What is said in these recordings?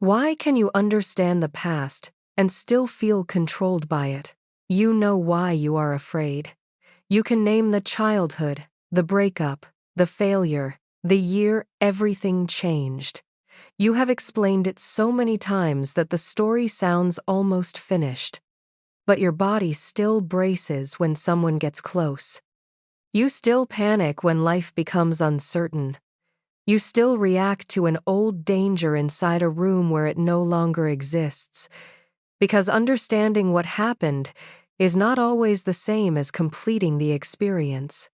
Why can you understand the past and still feel controlled by it? You know why you are afraid. You can name the childhood, the breakup, the failure, the year everything changed. You have explained it so many times that the story sounds almost finished. But your body still braces when someone gets close. You still panic when life becomes uncertain. You still react to an old danger inside a room where it no longer exists. Because understanding what happened is not always the same as completing the experience.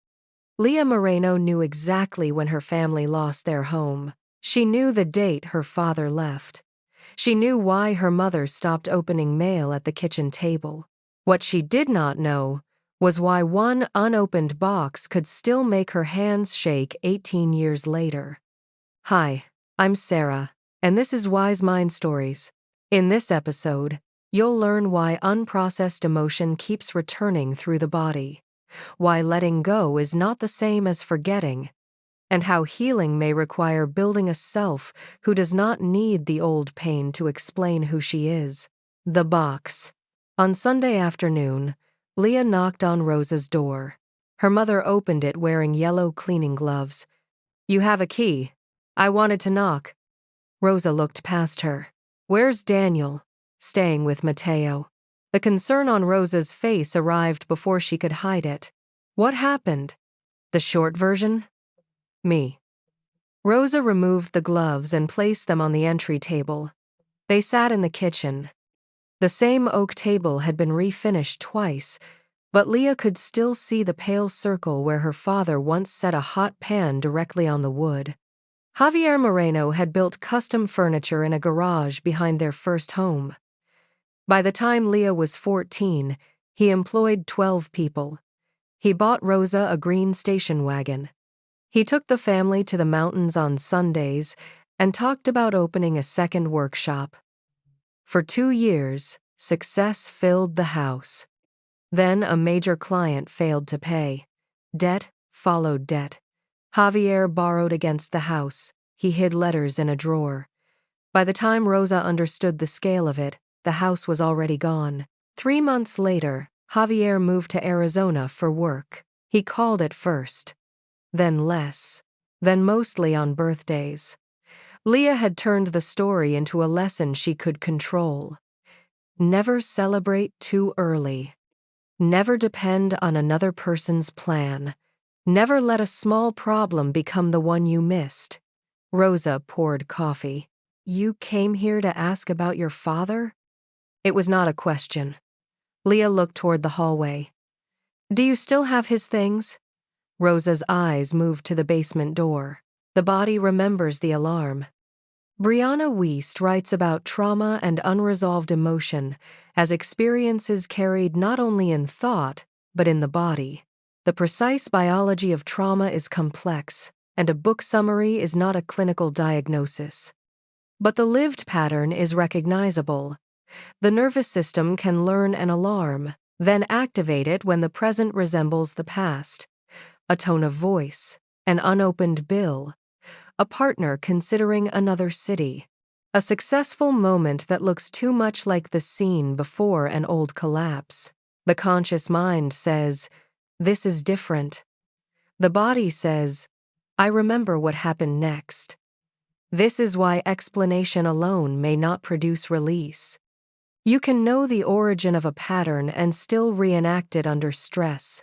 Leah Moreno knew exactly when her family lost their home. She knew the date her father left. She knew why her mother stopped opening mail at the kitchen table. What she did not know was why one unopened box could still make her hands shake 18 years later. Hi, I'm Sarah, and this is Wise Mind Stories. In this episode, you'll learn why unprocessed emotion keeps returning through the body, why letting go is not the same as forgetting, and how healing may require building a self who does not need the old pain to explain who she is. The box. On Sunday afternoon, Leah knocked on Rosa's door. Her mother opened it wearing yellow cleaning gloves. "You have a key. I wanted to knock." Rosa looked past her. "Where's Daniel?" "Staying with Mateo." The concern on Rosa's face arrived before she could hide it. "What happened?" "The short version? Me." Rosa removed the gloves and placed them on the entry table. They sat in the kitchen. The same oak table had been refinished twice, but Leah could still see the pale circle where her father once set a hot pan directly on the wood. Javier Moreno had built custom furniture in a garage behind their first home. By the time Leah was 14, he employed 12 people. He bought Rosa a green station wagon. He took the family to the mountains on Sundays and talked about opening a second workshop. For 2 years, success filled the house. Then a major client failed to pay. Debt followed debt. Javier borrowed against the house. He hid letters in a drawer. By the time Rosa understood the scale of it, the house was already gone. 3 months later, Javier moved to Arizona for work. He called at first, then less, then mostly on birthdays. Leah had turned the story into a lesson she could control. Never celebrate too early. Never depend on another person's plan. Never let a small problem become the one you missed. Rosa poured coffee. "You came here to ask about your father?" It was not a question. Leah looked toward the hallway. "Do you still have his things?" Rosa's eyes moved to the basement door. The body remembers the alarm. Brianna Wiest writes about trauma and unresolved emotion as experiences carried not only in thought, but in the body. The precise biology of trauma is complex, and a book summary is not a clinical diagnosis. But the lived pattern is recognizable. The nervous system can learn an alarm, then activate it when the present resembles the past. A tone of voice, an unopened bill, a partner considering another city. A successful moment that looks too much like the scene before an old collapse. The conscious mind says, "This is different." The body says, "I remember what happened next." This is why explanation alone may not produce release. You can know the origin of a pattern and still reenact it under stress.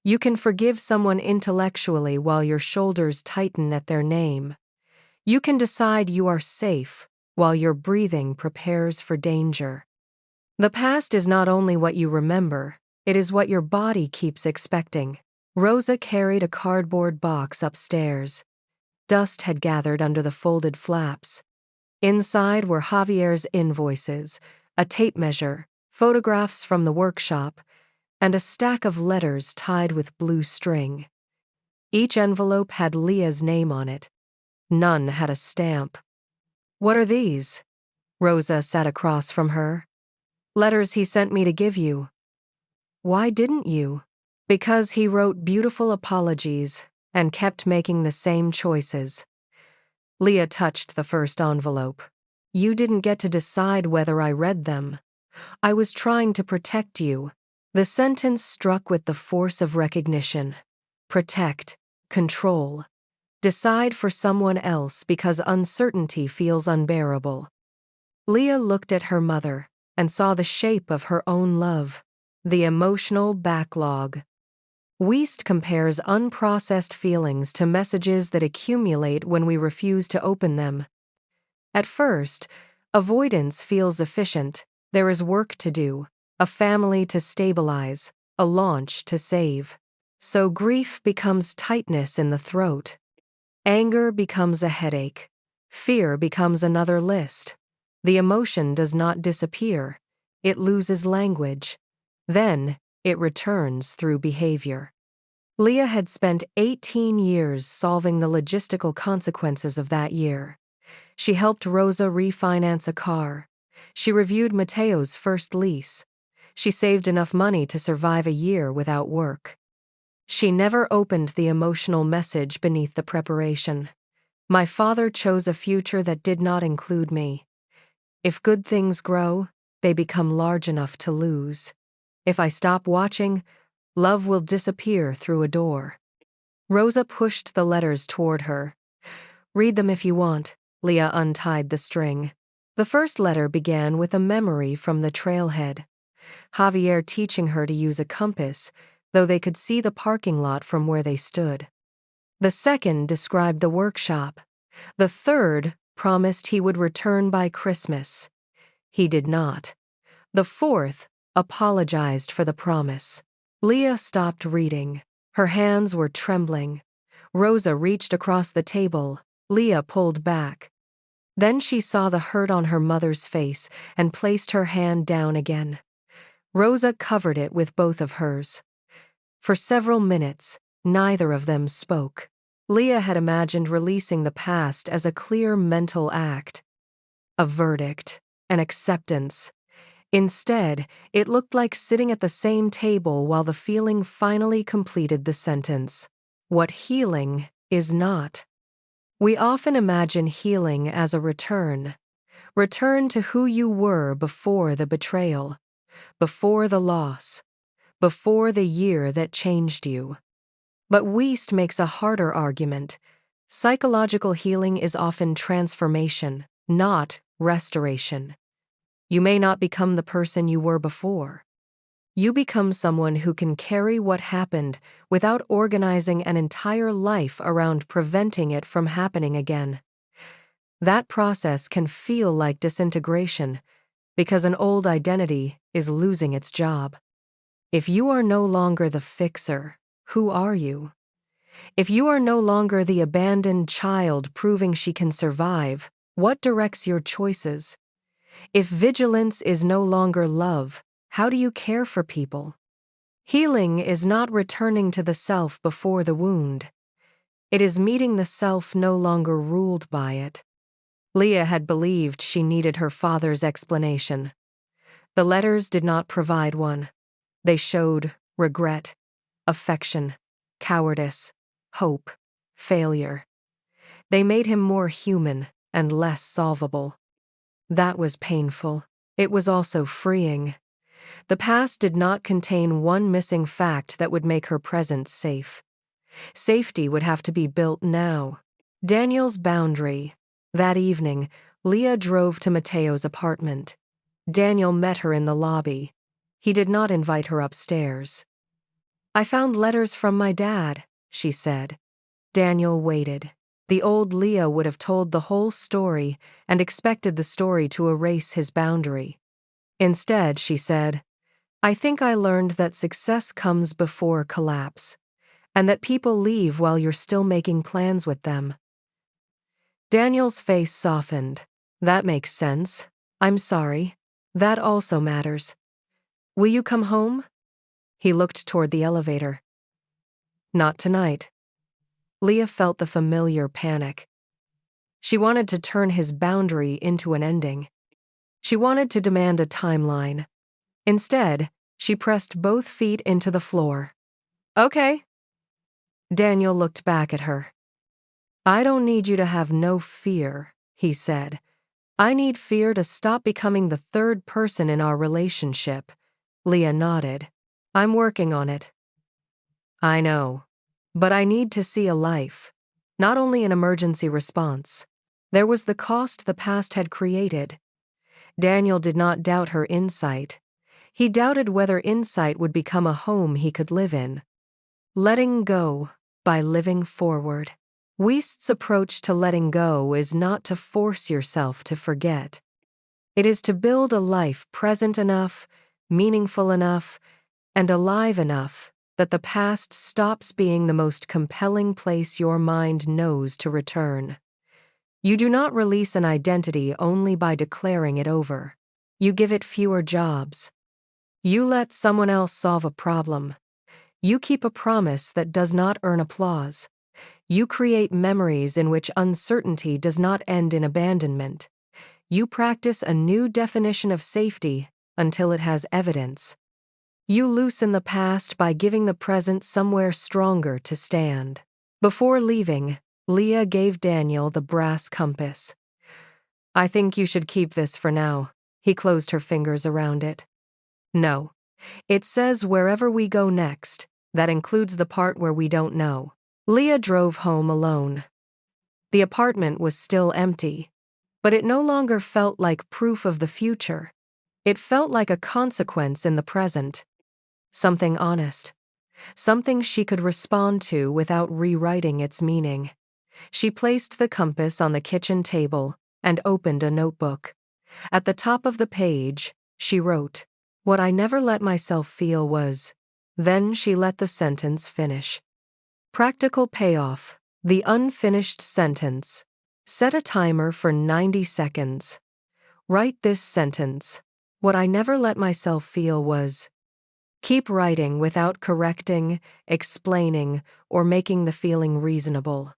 You can forgive someone intellectually while your shoulders tighten at their name. You can decide you are safe while your breathing prepares for danger. The past is not only what you remember, it is what your body keeps expecting. Rosa carried a cardboard box upstairs. Dust had gathered under the folded flaps. Inside were Javier's invoices, a tape measure, photographs from the workshop, and a stack of letters tied with blue string. Each envelope had Leah's name on it. None had a stamp. "What are these?" Rosa sat across from her. "Letters he sent me to give you." "Why didn't you?" "Because he wrote beautiful apologies and kept making the same choices." Leah touched the first envelope. You didn't get to decide whether I read them. I was trying to protect you." The sentence struck with the force of recognition. Protect, control, decide for someone else because uncertainty feels unbearable. Leah looked at her mother and saw the shape of her own love, the emotional backlog. Wiest compares unprocessed feelings to messages that accumulate when we refuse to open them. At first, avoidance feels efficient. There is work to do, a family to stabilize, a launch to save. So grief becomes tightness in the throat. Anger becomes a headache. Fear becomes another list. The emotion does not disappear. It loses language. Then, it returns through behavior. Leah had spent 18 years solving the logistical consequences of that year. She helped Rosa refinance a car. She reviewed Mateo's first lease. She saved enough money to survive a year without work. She never opened the emotional message beneath the preparation. My father chose a future that did not include me. If good things grow, they become large enough to lose. If I stop watching, love will disappear through a door. Rosa pushed the letters toward her. Read them if you want. Leah untied the string. The first letter began with a memory from the trailhead. Javier teaching her to use a compass, though they could see the parking lot from where they stood. The second described the workshop. The third promised he would return by Christmas. He did not. The fourth apologized for the promise. Leah stopped reading. Her hands were trembling. Rosa reached across the table. Leah pulled back. Then she saw the hurt on her mother's face and placed her hand down again. Rosa covered it with both of hers. For several minutes, neither of them spoke. Leah had imagined releasing the past as a clear mental act, a verdict, an acceptance. Instead, it looked like sitting at the same table while the feeling finally completed the sentence. What healing is not. We often imagine healing as a return. Return to who you were before the betrayal, before the loss, before the year that changed you. But Wiest makes a harder argument. Psychological healing is often transformation, not restoration. You may not become the person you were before. You become someone who can carry what happened without organizing an entire life around preventing it from happening again. That process can feel like disintegration because an old identity is losing its job. If you are no longer the fixer, who are you? If you are no longer the abandoned child proving she can survive, what directs your choices? If vigilance is no longer love, how do you care for people? Healing is not returning to the self before the wound. It is meeting the self no longer ruled by it. Leah had believed she needed her father's explanation. The letters did not provide one. They showed regret, affection, cowardice, hope, failure. They made him more human and less solvable. That was painful. It was also freeing. The past did not contain one missing fact that would make her present safe. Safety would have to be built now. Daniel's boundary. That evening, Leah drove to Mateo's apartment. Daniel met her in the lobby. He did not invite her upstairs. "I found letters from my dad," she said. Daniel waited. The old Leah would have told the whole story and expected the story to erase his boundary. Instead, she said, "I think I learned that success comes before collapse, and that people leave while you're still making plans with them." Daniel's face softened. "That makes sense. I'm sorry. That also matters. Will you come home?" He looked toward the elevator. "Not tonight." Leah felt the familiar panic. She wanted to turn his boundary into an ending. She wanted to demand a timeline. Instead, she pressed both feet into the floor. "Okay." Daniel looked back at her. "I don't need you to have no fear," he said. I need fear to stop becoming the third person in our relationship. Leah nodded. I'm working on it. I know. But I need to see a life, not only an emergency response. There was the cost the past had created. Daniel did not doubt her insight. He doubted whether insight would become a home he could live in. Letting go by living forward. Wiest's approach to letting go is not to force yourself to forget. It is to build a life present enough, meaningful enough, and alive enough that the past stops being the most compelling place your mind knows to return. You do not release an identity only by declaring it over. You give it fewer jobs. You let someone else solve a problem. You keep a promise that does not earn applause. You create memories in which uncertainty does not end in abandonment. You practice a new definition of safety until it has evidence. You loosen the past by giving the present somewhere stronger to stand. Before leaving, Leah gave Daniel the brass compass. I think you should keep this for now. He closed her fingers around it. No. It says wherever we go next. That includes the part where we don't know. Leah drove home alone. The apartment was still empty, but it no longer felt like proof of the future. It felt like a consequence in the present. Something honest. Something she could respond to without rewriting its meaning. She placed the compass on the kitchen table and opened a notebook. At the top of the page, she wrote, "What I never let myself feel was..." Then she let the sentence finish. Practical payoff. The unfinished sentence. Set a timer for 90 seconds. Write this sentence. What I never let myself feel was... Keep writing without correcting, explaining, or making the feeling reasonable.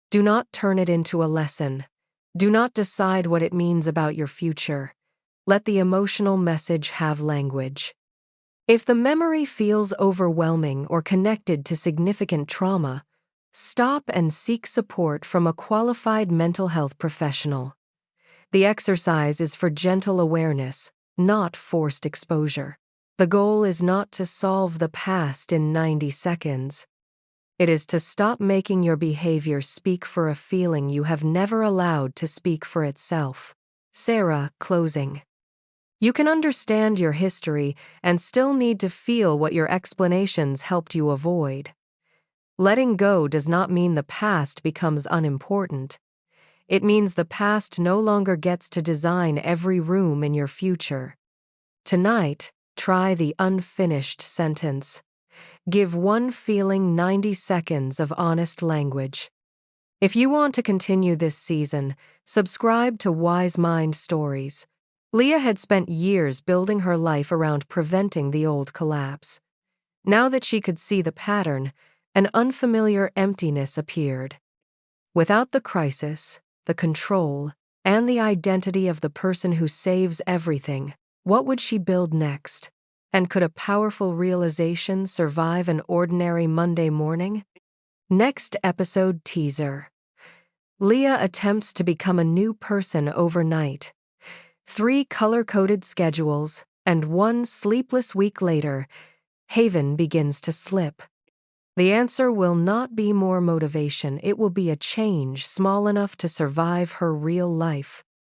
Do not turn it into a lesson. Do not decide what it means about your future. Let the emotional message have language. If the memory feels overwhelming or connected to significant trauma, stop and seek support from a qualified mental health professional. The exercise is for gentle awareness, not forced exposure. The goal is not to solve the past in 90 seconds. It is to stop making your behavior speak for a feeling you have never allowed to speak for itself. Sarah, closing. You can understand your history and still need to feel what your explanations helped you avoid. Letting go does not mean the past becomes unimportant. It means the past no longer gets to design every room in your future. Tonight, try the unfinished sentence. Give one feeling 90 seconds of honest language. If you want to continue this season, subscribe to Wise Mind Stories. Leah had spent years building her life around preventing the old collapse. Now that she could see the pattern, an unfamiliar emptiness appeared. Without the crisis, the control, and the identity of the person who saves everything, what would she build next? And could a powerful realization survive an ordinary Monday morning? Next episode teaser. Leah attempts to become a new person overnight. 3 color-coded schedules, and 1 sleepless week later, Haven begins to slip. The answer will not be more motivation, it will be a change small enough to survive her real life.